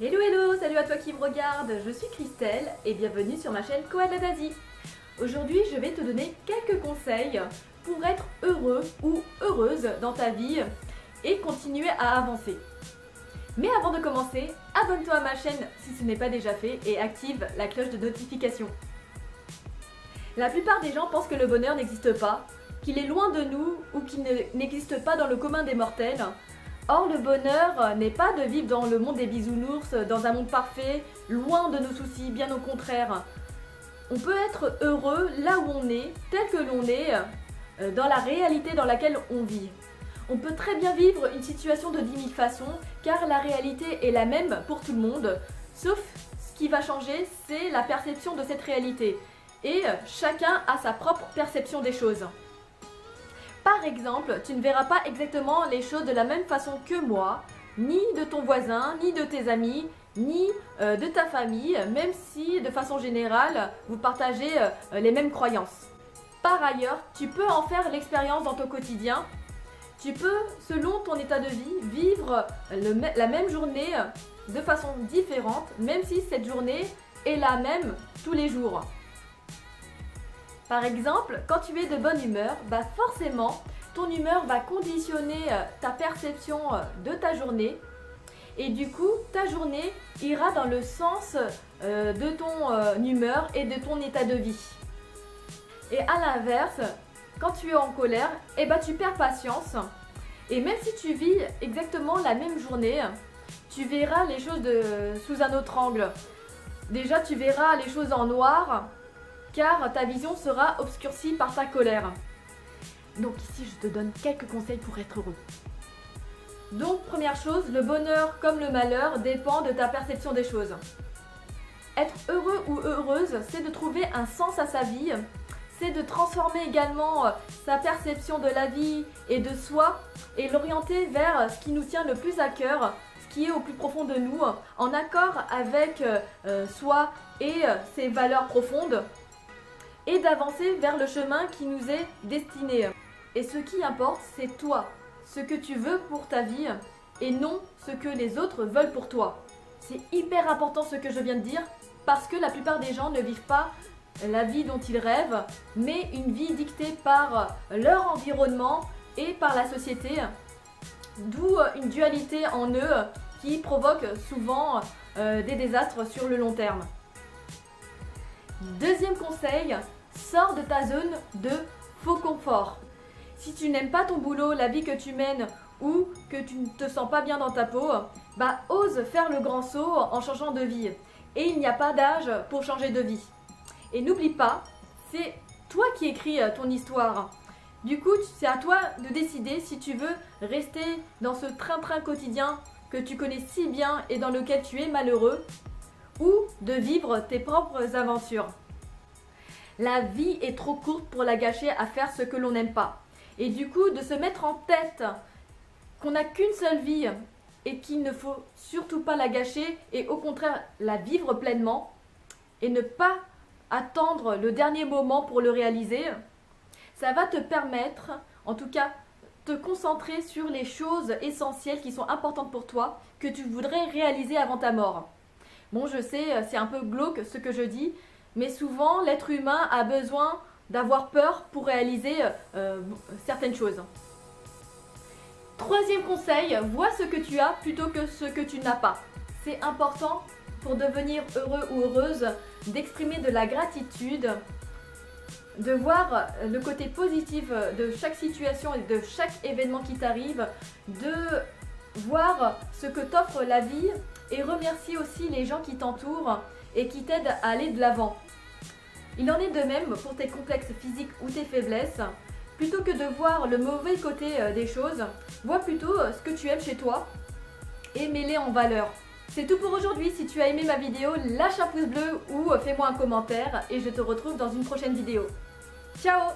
Hello hello, salut à toi qui me regarde, je suis Christelle et bienvenue sur ma chaîne Koala d'Asie. Aujourd'hui je vais te donner quelques conseils pour être heureux ou heureuse dans ta vie et continuer à avancer. Mais avant de commencer, abonne-toi à ma chaîne si ce n'est pas déjà fait et active la cloche de notification. La plupart des gens pensent que le bonheur n'existe pas, qu'il est loin de nous ou qu'il n'existe pas dans le commun des mortels. Or, le bonheur n'est pas de vivre dans le monde des bisounours, dans un monde parfait, loin de nos soucis, bien au contraire. On peut être heureux là où on est, tel que l'on est, dans la réalité dans laquelle on vit. On peut très bien vivre une situation de 10 000 façons, car la réalité est la même pour tout le monde, sauf ce qui va changer, c'est la perception de cette réalité. Et chacun a sa propre perception des choses. Par exemple, tu ne verras pas exactement les choses de la même façon que moi, ni de ton voisin, ni de tes amis, ni de ta famille, même si de façon générale, vous partagez les mêmes croyances. Par ailleurs, tu peux en faire l'expérience dans ton quotidien. Tu peux, selon ton état de vie, vivre la même journée de façon différente, même si cette journée est la même tous les jours. Par exemple, quand tu es de bonne humeur, forcément, ton humeur va conditionner ta perception de ta journée et du coup, ta journée ira dans le sens de ton humeur et de ton état de vie. Et à l'inverse, quand tu es en colère, tu perds patience et même si tu vis exactement la même journée, tu verras les choses sous un autre angle. Déjà, tu verras les choses en noir, car ta vision sera obscurcie par ta colère. Donc ici, je te donne quelques conseils pour être heureux. Donc, première chose, le bonheur comme le malheur dépend de ta perception des choses. Être heureux ou heureuse, c'est de trouver un sens à sa vie, c'est de transformer également sa perception de la vie et de soi et l'orienter vers ce qui nous tient le plus à cœur, ce qui est au plus profond de nous, en accord avec soi et ses valeurs profondes, et d'avancer vers le chemin qui nous est destiné. Et ce qui importe, c'est toi, ce que tu veux pour ta vie et non ce que les autres veulent pour toi. C'est hyper important ce que je viens de dire parce que la plupart des gens ne vivent pas la vie dont ils rêvent, mais une vie dictée par leur environnement et par la société, d'où une dualité en eux qui provoque souvent des désastres sur le long terme. Deuxième conseil, sors de ta zone de faux confort. Si tu n'aimes pas ton boulot, la vie que tu mènes ou que tu ne te sens pas bien dans ta peau, ose faire le grand saut en changeant de vie. Et il n'y a pas d'âge pour changer de vie. Et n'oublie pas, c'est toi qui écris ton histoire. Du coup, c'est à toi de décider si tu veux rester dans ce train-train quotidien que tu connais si bien et dans lequel tu es malheureux, ou de vivre tes propres aventures. La vie est trop courte pour la gâcher à faire ce que l'on n'aime pas. Et du coup, de se mettre en tête qu'on n'a qu'une seule vie et qu'il ne faut surtout pas la gâcher et au contraire la vivre pleinement et ne pas attendre le dernier moment pour le réaliser, ça va te permettre, en tout cas, te concentrer sur les choses essentielles qui sont importantes pour toi, que tu voudrais réaliser avant ta mort. Bon, je sais, c'est un peu glauque ce que je dis, mais souvent, l'être humain a besoin d'avoir peur pour réaliser certaines choses. Troisième conseil, vois ce que tu as plutôt que ce que tu n'as pas. C'est important pour devenir heureux ou heureuse d'exprimer de la gratitude, de voir le côté positif de chaque situation et de chaque événement qui t'arrive, de voir ce que t'offre la vie et remercier aussi les gens qui t'entourent et qui t'aident à aller de l'avant. Il en est de même pour tes complexes physiques ou tes faiblesses. Plutôt que de voir le mauvais côté des choses, vois plutôt ce que tu aimes chez toi et mets-les en valeur. C'est tout pour aujourd'hui. Si tu as aimé ma vidéo, lâche un pouce bleu ou fais-moi un commentaire et je te retrouve dans une prochaine vidéo. Ciao!